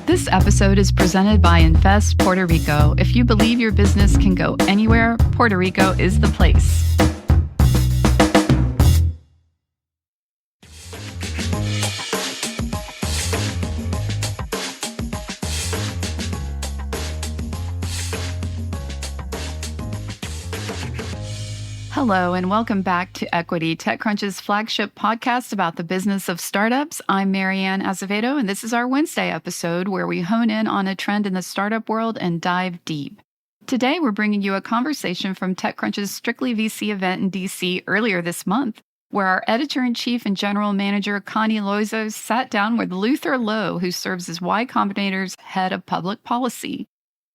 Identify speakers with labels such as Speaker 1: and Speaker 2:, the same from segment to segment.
Speaker 1: This episode is presented by Invest Puerto Rico. If you believe your business can go anywhere, Puerto Rico is the place. Hello, and welcome back to Equity, TechCrunch's flagship podcast about the business of startups. I'm Marianne Azevedo, and this is our Wednesday episode where we hone in on a trend in the startup world and dive deep. Today, we're bringing you a conversation from TechCrunch's StrictlyVC event in DC earlier this month, where our editor-in-chief and general manager, Connie Loizos, sat down with Luther Lowe, who serves as Y Combinator's head of public policy.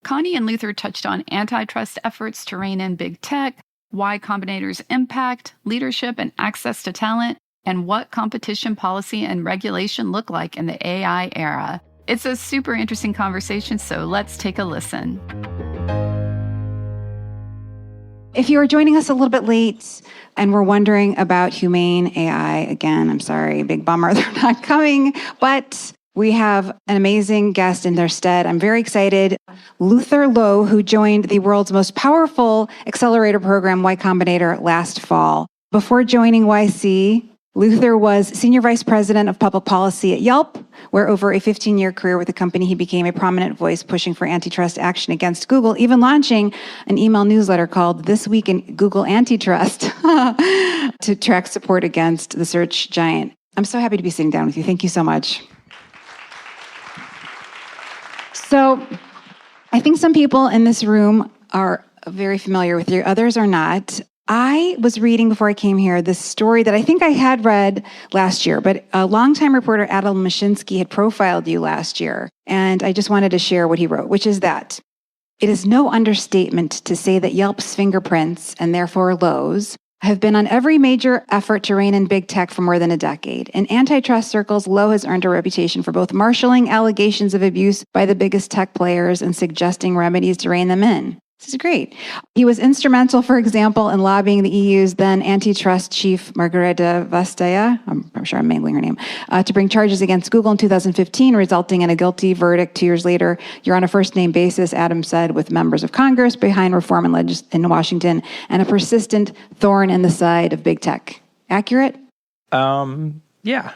Speaker 1: Connie and Luther touched on antitrust efforts to rein in big tech, Y Combinator's impact, leadership, and access to talent, and what competition policy and regulation look like in the AI era. It's a super interesting conversation, so let's take a listen.
Speaker 2: If you are joining us a little bit late and we're wondering about Humane AI, again, I'm sorry, big bummer they're not coming, but we have an amazing guest in their stead. I'm very excited. Luther Lowe, who joined the world's most powerful accelerator program, Y Combinator, last fall. Before joining YC, Luther was Senior Vice President of Public Policy at Yelp, where over a 15-year career with the company, he became a prominent voice pushing for antitrust action against Google, even launching an email newsletter called This Week in Google Antitrust to track support against the search giant. I'm so happy to be sitting down with you. Thank you so much. So I think some people in this room are very familiar with you, others are not. I was reading before I came here this story that I think I had read last year, but a longtime reporter, Adam Mashinsky, had profiled you last year. And I just wanted to share what he wrote, which is that it is no understatement to say that Yelp's fingerprints, and therefore Lowe's, have been on every major effort to rein in big tech for more than a decade. In antitrust circles, Lowe has earned a reputation for both marshaling allegations of abuse by the biggest tech players and suggesting remedies to rein them in. This is great. He was instrumental, for example, in lobbying the EU's then antitrust chief, Margareta Vestager, I'm sure I'm mangling her name, to bring charges against Google in 2015, resulting in a guilty verdict 2 years later. You're on a first-name basis, Adam said, with members of Congress behind reform in Washington, and a persistent thorn in the side of big tech. Accurate?
Speaker 3: Yeah.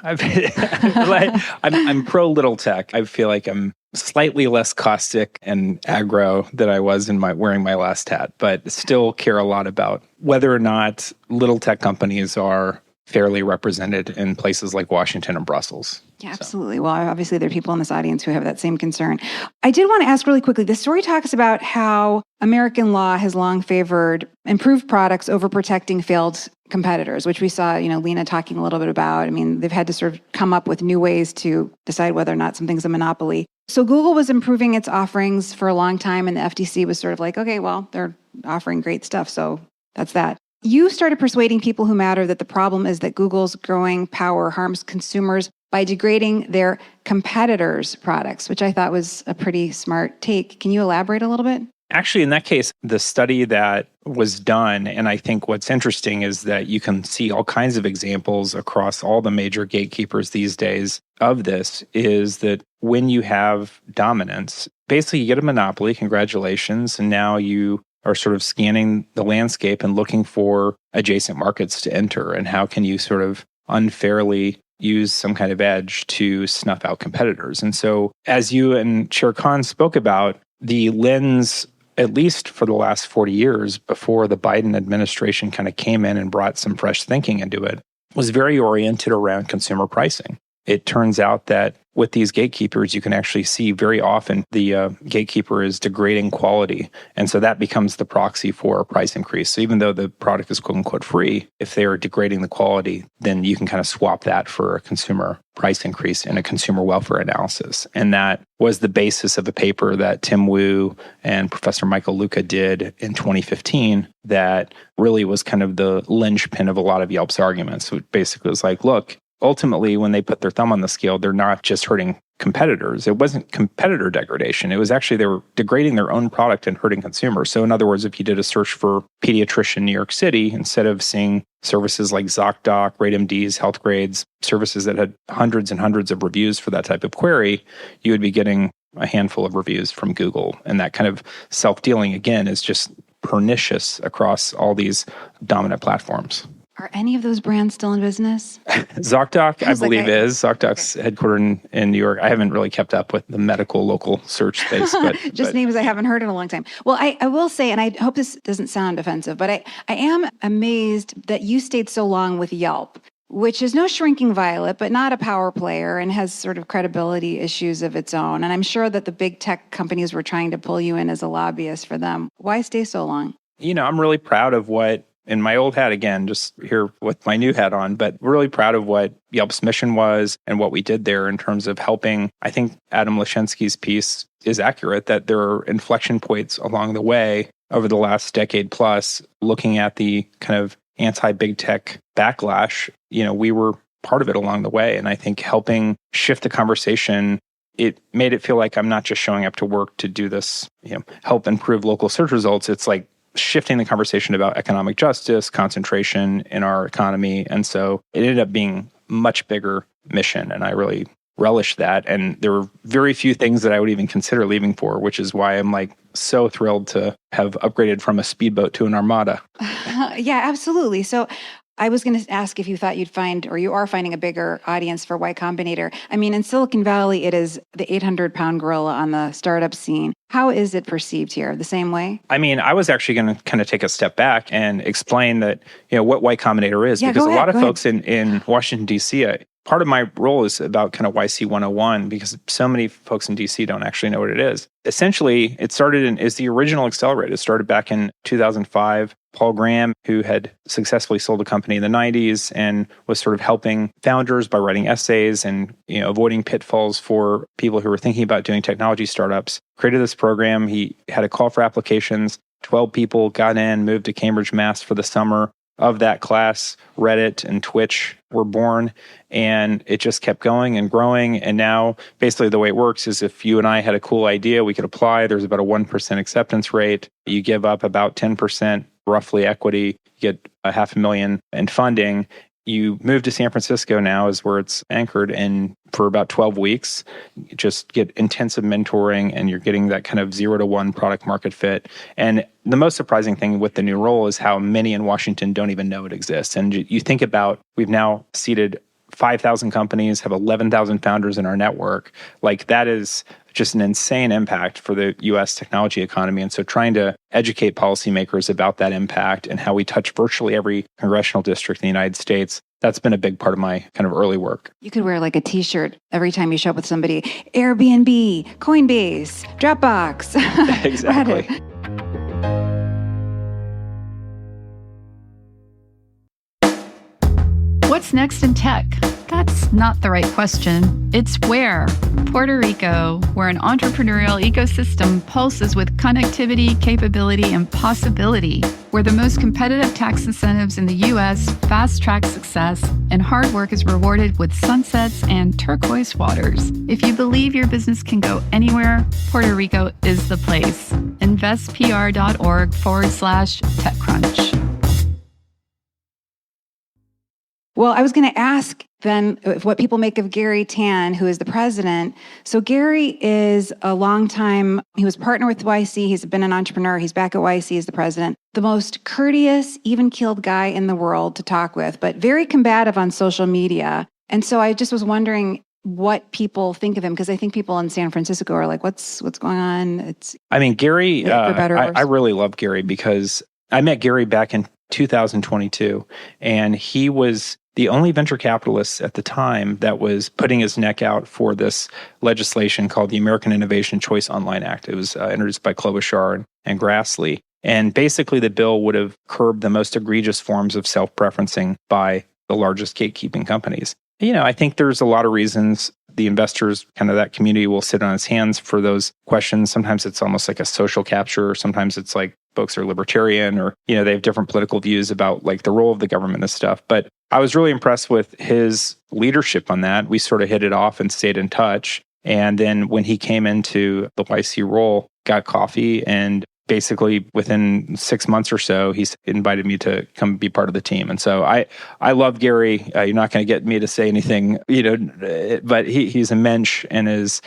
Speaker 3: I'm pro little tech. I feel like I'm slightly less caustic and aggro than I was in wearing my last hat, but still care a lot about whether or not little tech companies are fairly represented in places like Washington and Brussels.
Speaker 2: Yeah, absolutely. Well, obviously there are people in this audience who have that same concern. I did want to ask really quickly, this story talks about how American law has long favored improved products over protecting failed competitors, which we saw, Lena talking a little bit about. I mean, they've had to sort of come up with new ways to decide whether or not something's a monopoly. So Google was improving its offerings for a long time, and the FTC was sort of like, okay, well, they're offering great stuff, so that's that. You started persuading people who matter that the problem is that Google's growing power harms consumers by degrading their competitors' products, which I thought was a pretty smart take. Can you elaborate a little bit?
Speaker 3: Actually, in that case, the study that was done, and I think what's interesting is that you can see all kinds of examples across all the major gatekeepers these days of this, is that when you have dominance, basically you get a monopoly, congratulations, and now you are sort of scanning the landscape and looking for adjacent markets to enter, and how can you sort of unfairly use some kind of edge to snuff out competitors. And so, as you and Chair Khan spoke about, the lens, at least for the last 40 years before the Biden administration kind of came in and brought some fresh thinking into it, was very oriented around consumer pricing. It turns out that with these gatekeepers, you can actually see very often the gatekeeper is degrading quality. And so that becomes the proxy for a price increase. So even though the product is quote unquote free, if they are degrading the quality, then you can kind of swap that for a consumer price increase in a consumer welfare analysis. And that was the basis of a paper that Tim Wu and Professor Michael Luca did in 2015 that really was kind of the linchpin of a lot of Yelp's arguments. So it basically was like, look, ultimately, when they put their thumb on the scale, they're not just hurting competitors. It wasn't competitor degradation. It was actually they were degrading their own product and hurting consumers. So in other words, if you did a search for pediatrician in New York City, instead of seeing services like ZocDoc, RateMDs, HealthGrades, services that had hundreds and hundreds of reviews for that type of query, you would be getting a handful of reviews from Google. And that kind of self-dealing, again, is just pernicious across all these dominant platforms.
Speaker 2: Are any of those brands still in business?
Speaker 3: ZocDoc, I believe, is. ZocDoc's headquartered in New York. I haven't really kept up with the medical local search space. But
Speaker 2: Just names I haven't heard in a long time. Well, I will say, and I hope this doesn't sound offensive, but I am amazed that you stayed so long with Yelp, which is no shrinking violet, but not a power player and has sort of credibility issues of its own. And I'm sure that the big tech companies were trying to pull you in as a lobbyist for them. Why stay so long?
Speaker 3: I'm really proud of what, in my old hat again, just here with my new hat on, but really proud of what Yelp's mission was and what we did there in terms of helping. I think Adam Lashinsky's piece is accurate that there are inflection points along the way over the last decade plus, looking at the kind of anti-big tech backlash. We were part of it along the way. And I think helping shift the conversation, it made it feel like I'm not just showing up to work to do this, help improve local search results. It's like shifting the conversation about economic justice, concentration in our economy. And so it ended up being a much bigger mission. And I really relished that. And there were very few things that I would even consider leaving for, which is why I'm so thrilled to have upgraded from a speedboat to an armada.
Speaker 2: Yeah, absolutely. So I was going to ask if you thought you'd find, or you are finding, a bigger audience for Y Combinator. I mean, in Silicon Valley, it is the 800-pound gorilla on the startup scene. How is it perceived here? The same way?
Speaker 3: I mean, I was actually going to kind of take a step back and explain that, what Y Combinator is, because a lot of folks in Washington, D.C., part of my role is about kind of YC 101, because so many folks in D.C. don't actually know what it is. Essentially, it started is the original accelerator. It started back in 2005. Paul Graham, who had successfully sold a company in the 90s and was sort of helping founders by writing essays and avoiding pitfalls for people who were thinking about doing technology startups, created this program. He had a call for applications. 12 people got in, moved to Cambridge, Mass. for the summer. Of that class, Reddit and Twitch were born, and it just kept going and growing. And now basically the way it works is if you and I had a cool idea, we could apply. There's about a 1% acceptance rate. You give up about 10% roughly equity, you get $500,000 in funding. You move to San Francisco now is where it's anchored, and for about 12 weeks, you just get intensive mentoring, and you're getting that kind of 0 to 1 product market fit. And the most surprising thing with the new role is how many in Washington don't even know it exists. And you think about, we've now seeded 5,000 companies, have 11,000 founders in our network. That is just an insane impact for the U.S. technology economy. And so trying to educate policymakers about that impact and how we touch virtually every congressional district in the United States, that's been a big part of my kind of early work.
Speaker 2: You could wear a t-shirt every time you show up with somebody. Airbnb, Coinbase, Dropbox.
Speaker 3: Exactly.
Speaker 1: What's next in tech? That's not the right question. It's where. Puerto Rico, where an entrepreneurial ecosystem pulses with connectivity, capability, and possibility, where the most competitive tax incentives in the U.S. fast-track success, and hard work is rewarded with sunsets and turquoise waters. If you believe your business can go anywhere, Puerto Rico is the place. investpr.org/TechCrunch.
Speaker 2: Well, I was going to ask then what people make of Gary Tan, who is the president. So Gary is a longtime, he was partner with YC, he's been an entrepreneur, he's back at YC as the president. The most courteous, even-keeled guy in the world to talk with, but very combative on social media. And so I just was wondering what people think of him, because I think people in San Francisco are like, what's going on?
Speaker 3: Gary, for better or worse. I really love Gary because I met Gary back in 2022, and he was the only venture capitalist at the time that was putting his neck out for this legislation called the American Innovation Choice Online Act. It was introduced by Klobuchar and Grassley. And basically the bill would have curbed the most egregious forms of self-preferencing by the largest gatekeeping companies. I think there's a lot of reasons the investors, kind of that community, will sit on its hands for those questions. Sometimes it's almost like a social capture. Sometimes it's like folks are libertarian or, they have different political views about the role of the government and stuff. But I was really impressed with his leadership on that. We sort of hit it off and stayed in touch. And then when he came into the YC role, got coffee, and basically within 6 months or so, he's invited me to come be part of the team. And so I love Gary. You're not going to get me to say anything, but he's a mensch and is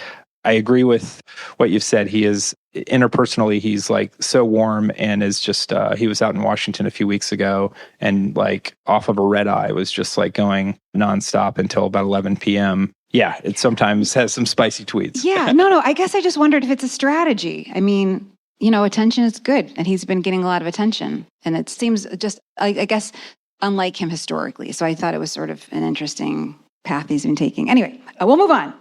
Speaker 3: I agree with what you've said. He is interpersonally, he's like so warm and is just, he was out in Washington a few weeks ago and like off of a red eye was just like going nonstop until about 11 p.m. Yeah, it sometimes has some spicy tweets.
Speaker 2: Yeah, no. I guess I just wondered if it's a strategy. I mean, attention is good, and he's been getting a lot of attention. And it seems just, I guess, unlike him historically. So I thought it was sort of an interesting path he's been taking. Anyway, we'll move on.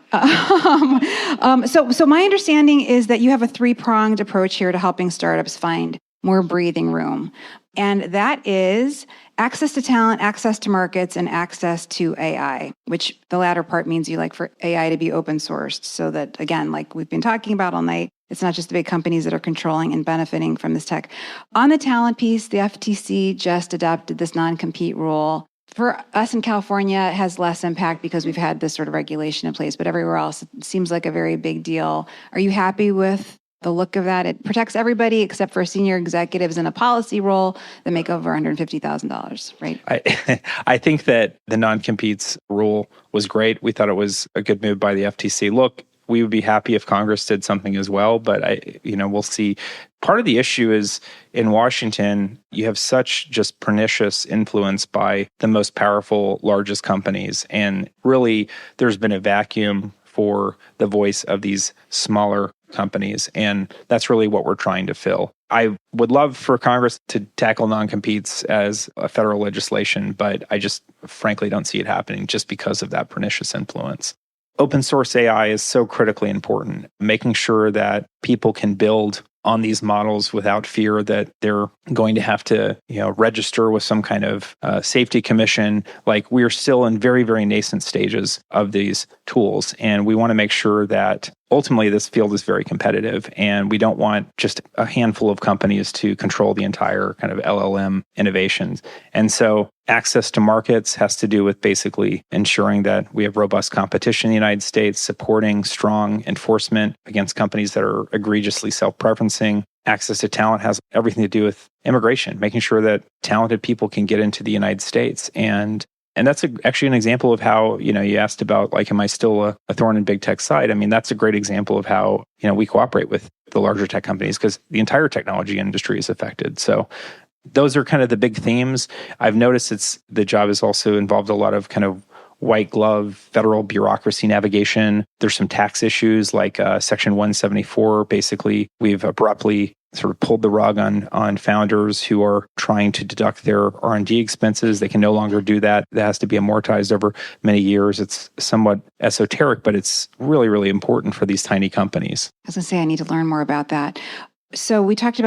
Speaker 2: So my understanding is that you have a three-pronged approach here to helping startups find more breathing room. And that is access to talent, access to markets, and access to AI, which the latter part means you like for AI to be open sourced so that, again, like we've been talking about all night, it's not just the big companies that are controlling and benefiting from this tech. On the talent piece, the FTC just adopted this non-compete rule. For us in California, it has less impact because we've had this sort of regulation in place, but everywhere else, it seems like a very big deal. Are you happy with the look of that? It protects everybody except for senior executives in a policy role that make over $150,000, right?
Speaker 3: I think that the non-competes rule was great. We thought it was a good move by the FTC. Look, we would be happy if Congress did something as well, but we'll see. Part of the issue is in Washington, you have such just pernicious influence by the most powerful, largest companies. And really, there's been a vacuum for the voice of these smaller companies. And that's really what we're trying to fill. I would love for Congress to tackle non-competes as a federal legislation, but I just frankly don't see it happening just because of that pernicious influence. Open source AI is so critically important, making sure that people can build on these models without fear that they're going to have to, register with some kind of safety commission. Like we're still in very, very nascent stages of these tools. And we want to make sure that ultimately this field is very competitive. And we don't want just a handful of companies to control the entire kind of LLM innovations. And so access to markets has to do with basically ensuring that we have robust competition in the United States, supporting strong enforcement against companies that are egregiously self-preferencing. Access to talent has everything to do with immigration, making sure that talented people can get into the United States. And that's actually an example of how, you asked about, like, am I still a thorn in big tech's side? I mean, that's a great example of how, we cooperate with the larger tech companies because the entire technology industry is affected. So those are kind of the big themes. I've noticed the job has also involved a lot of kind of white glove federal bureaucracy navigation. There's some tax issues like Section 174. Basically, we've abruptly sort of pulled the rug on founders who are trying to deduct their R&D expenses. They can no longer do that. That has to be amortized over many years. It's somewhat esoteric, but it's really, really important for these tiny companies.
Speaker 2: I was going to say, I need to learn more about that. So you talked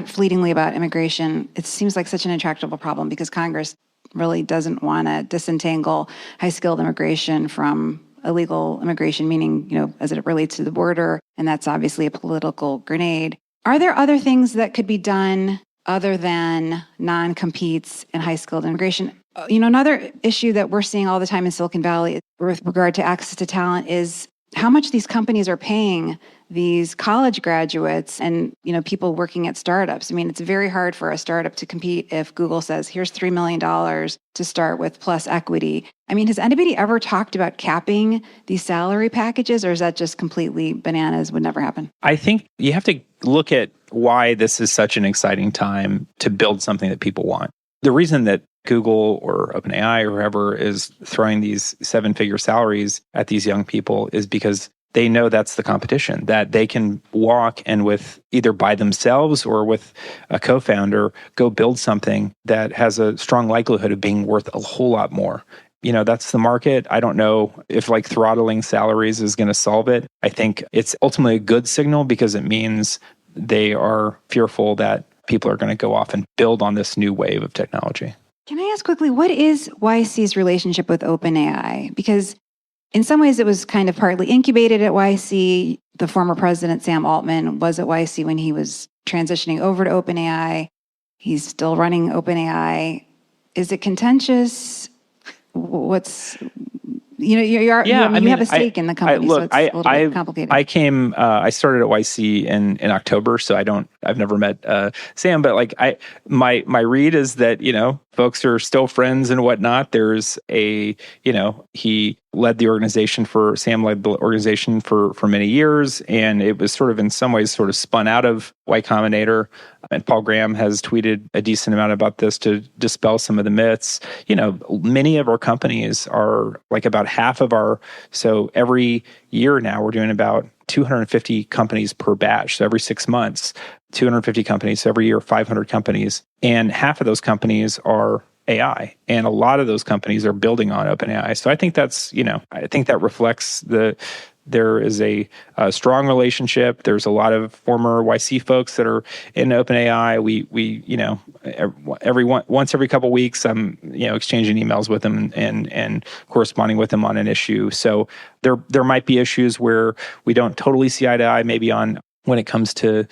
Speaker 2: fleetingly about immigration. It seems like such an intractable problem because Congress really doesn't want to disentangle high-skilled immigration from illegal immigration, meaning, as it relates to the border. And that's obviously a political grenade. Are there other things that could be done other than non-competes and high-skilled immigration? Another issue that we're seeing all the time in Silicon Valley with regard to access to talent is how much these companies are paying these college graduates and, people working at startups. I mean, it's very hard for a startup to compete if Google says, here's $3 million to start with plus equity. I mean, has anybody ever talked about capping these salary packages, or is that just completely bananas, would never happen?
Speaker 3: I think you have to look at why this is such an exciting time to build something that people want. The reason that Google or OpenAI or whoever is throwing these seven-figure salaries at these young people is because they know that's the competition, that they can walk and with either by themselves or with a co-founder, go build something that has a strong likelihood of being worth a whole lot more. That's the market. I don't know if throttling salaries is going to solve it. I think it's ultimately a good signal because it means they are fearful that people are going to go off and build on this new wave of technology.
Speaker 2: Can I ask quickly, what is YC's relationship with OpenAI? Because in some ways, it was kind of partly incubated at YC. The former president, Sam Altman, was at YC when he was transitioning over to OpenAI. He's still running OpenAI. Is it contentious? What's, you have a stake in the company, so it's a little bit complicated.
Speaker 3: I started at YC in October, so I don't I've never met Sam, but like my read is that, folks are still friends and whatnot. There's he led the organization Sam led the organization for many years, and it was sort of in some ways sort of spun out of Y Combinator. And Paul Graham has tweeted a decent amount about this to dispel some of the myths. Many of our companies are like about half of so every year now we're doing about 250 companies per batch. So every 6 months, 250 companies. So every year, 500 companies. And half of those companies are AI. And a lot of those companies are building on OpenAI. So I think I think that reflects there is a strong relationship. There's a lot of former YC folks that are in OpenAI. Once every couple of weeks, I'm exchanging emails with them and corresponding with them on an issue. So there might be issues where we don't totally see eye to eye, maybe on when it comes to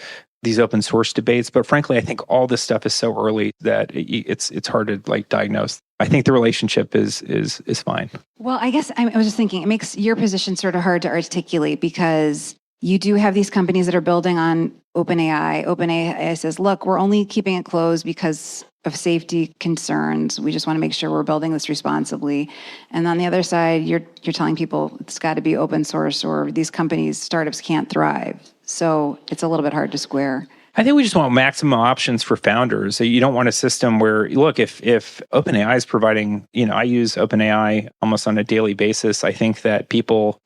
Speaker 3: these open source debates. But frankly, I think all this stuff is so early that it's hard to diagnose. I think the relationship is fine.
Speaker 2: Well, I guess I was just thinking, it makes your position sort of hard to articulate because you do have these companies that are building on OpenAI. OpenAI says, look, we're only keeping it closed because of safety concerns. We just want to make sure we're building this responsibly. And on the other side, you're telling people it's got to be open source or these startups can't thrive. So it's a little bit hard to square.
Speaker 3: I think we just want maximum options for founders. So you don't want a system where, look, if OpenAI is providing, I use OpenAI almost on a daily basis. I think that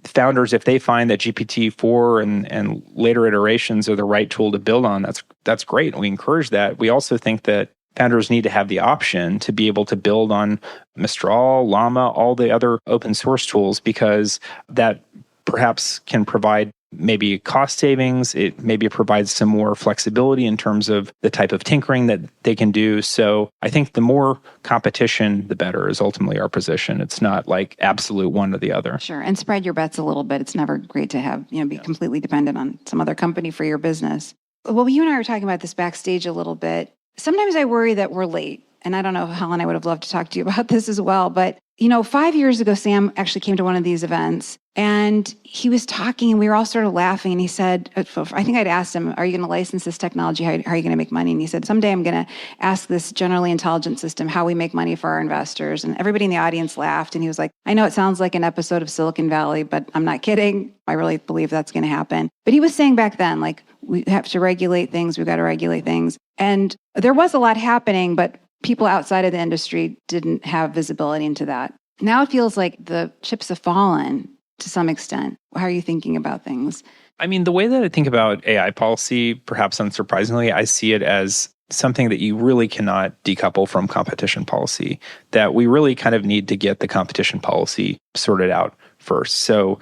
Speaker 3: founders, if they find that GPT-4 and later iterations are the right tool to build on, that's great. And we encourage that. We also think that founders need to have the option to be able to build on Mistral, Llama, all the other open source tools, because that perhaps can provide maybe cost savings. It maybe provides some more flexibility in terms of the type of tinkering that they can do. So I think the more competition, the better is ultimately our position. It's not like absolute one or the other.
Speaker 2: Sure. And spread your bets a little bit. It's never great to have, be completely dependent on some other company for your business. Well, you and I were talking about this backstage a little bit. Sometimes I worry that we're late. And I don't know, Helen, I would have loved to talk to you about this as well. But, 5 years ago, Sam actually came to one of these events and he was talking and we were all sort of laughing. And he said, I think I'd asked him, are you going to license this technology? How are you going to make money? And he said, someday I'm going to ask this generally intelligent system how we make money for our investors. And everybody in the audience laughed. And he was like, I know it sounds like an episode of Silicon Valley, but I'm not kidding. I really believe that's going to happen. But he was saying back then, we have to regulate things. We've got to regulate things. And there was a lot happening, but people outside of the industry didn't have visibility into that. Now it feels like the chips have fallen to some extent. How are you thinking about things?
Speaker 3: I mean, the way that I think about AI policy, perhaps unsurprisingly, I see it as something that you really cannot decouple from competition policy, that we really kind of need to get the competition policy sorted out first. So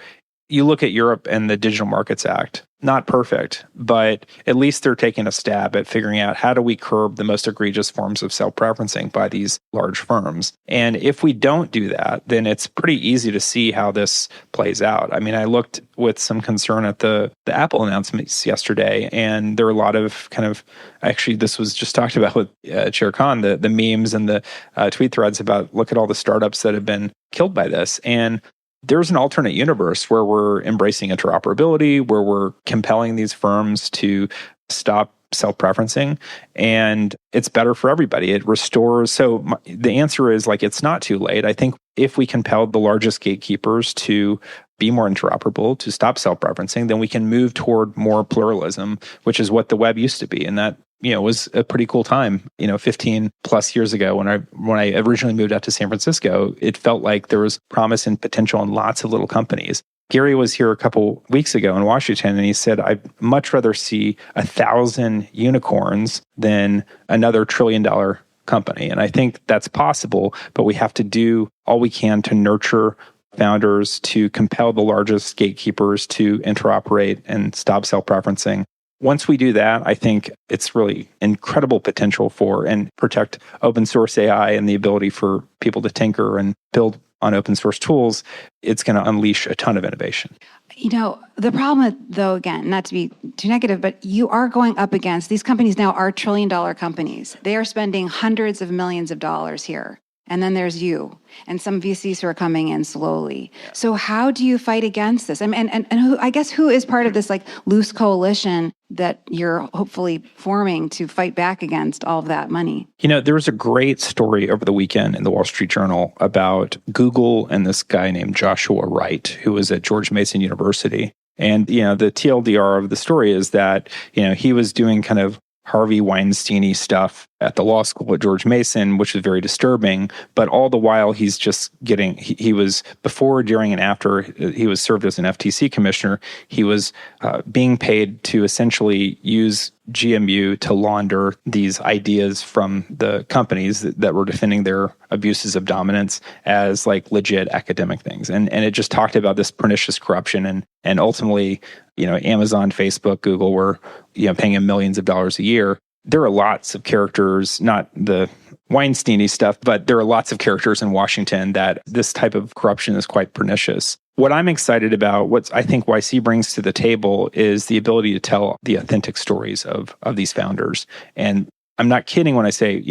Speaker 3: you look at Europe and the Digital Markets Act, not perfect, but at least they're taking a stab at figuring out how do we curb the most egregious forms of self-preferencing by these large firms. And if we don't do that, then it's pretty easy to see how this plays out. I mean, I looked with some concern at the Apple announcements yesterday, and there are a lot of actually, this was just talked about with Chair Khan, the memes and the tweet threads about look at all the startups that have been killed by this. And there's an alternate universe where we're embracing interoperability, where we're compelling these firms to stop self-preferencing, and it's better for everybody. It restores. So the answer is it's not too late. I think if we compel the largest gatekeepers to be more interoperable, to stop self-preferencing, then we can move toward more pluralism, which is what the web used to be. And that was a pretty cool time, 15 plus years ago when I originally moved out to San Francisco. It felt like there was promise and potential in lots of little companies. Gary was here a couple weeks ago in Washington, and he said, I'd much rather see 1,000 unicorns than another $1 trillion company. And I think that's possible, but we have to do all we can to nurture founders, to compel the largest gatekeepers to interoperate and stop self-preferencing. Once we do that, I think it's really incredible potential for and protect open source AI and the ability for people to tinker and build on open source tools. It's going to unleash a ton of innovation.
Speaker 2: The problem, though, again, not to be too negative, but you are going up against, these companies now are $1 trillion companies. They are spending hundreds of millions of dollars here. And then there's you and some VCs who are coming in slowly. So how do you fight against this? And who, I guess, who is part of this like loose coalition that you're hopefully forming to fight back against all of that money?
Speaker 3: There was a great story over the weekend in the Wall Street Journal about Google and this guy named Joshua Wright, who was at George Mason University. And, the TLDR of the story is that, he was doing kind of Harvey Weinstein-y stuff at the law school at George Mason, which was very disturbing. But all the while, he's just getting, he was, before, during, and after he was served as an FTC commissioner, he was being paid to essentially use GMU to launder these ideas from the companies that were defending their abuses of dominance as like legit academic things. And it just talked about this pernicious corruption. And ultimately, Amazon, Facebook, Google were, paying him millions of dollars a year. There are lots of characters, not the Weinstein-y stuff, but there are lots of characters in Washington that this type of corruption is quite pernicious. What I'm excited about, what I think YC brings to the table, is the ability to tell the authentic stories of these founders. And I'm not kidding when I say,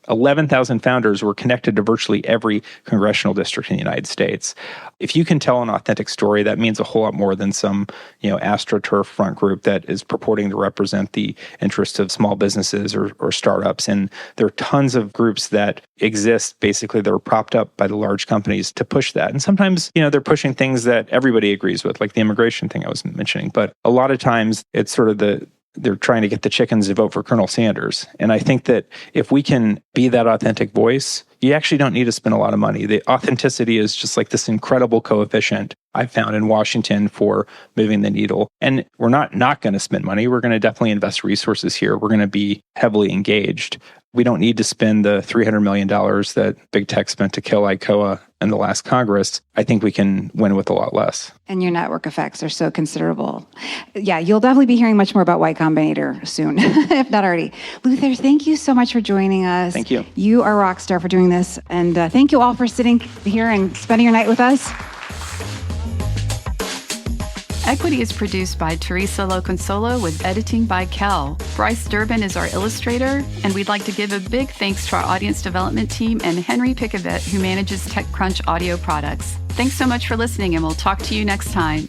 Speaker 3: 11,000 founders were connected to virtually every congressional district in the United States. If you can tell an authentic story, that means a whole lot more than some, AstroTurf front group that is purporting to represent the interests of small businesses or startups. And there are tons of groups that exist, basically, that are propped up by the large companies to push that. And sometimes, they're pushing things that everybody agrees with, like the immigration thing I was mentioning. But a lot of times, it's sort of they're trying to get the chickens to vote for Colonel Sanders. And I think that if we can be that authentic voice, you actually don't need to spend a lot of money. The authenticity is just like this incredible coefficient I found in Washington for moving the needle. And we're not going to spend money. We're going to definitely invest resources here. We're going to be heavily engaged. We don't need to spend the $300 million that big tech spent to kill ICOA in the last Congress. I think we can win with a lot less.
Speaker 2: And your network effects are so considerable. Yeah, you'll definitely be hearing much more about Y Combinator soon, if not already. Luther, thank you so much for joining us.
Speaker 3: Thank you.
Speaker 2: You are a rock star for doing this. And thank you all for sitting here and spending your night with us.
Speaker 1: Equity is produced by Teresa Loconsolo with editing by Kel. Bryce Durbin is our illustrator, and we'd like to give a big thanks to our audience development team and Henry Pickavett, who manages TechCrunch audio products. Thanks so much for listening, and we'll talk to you next time.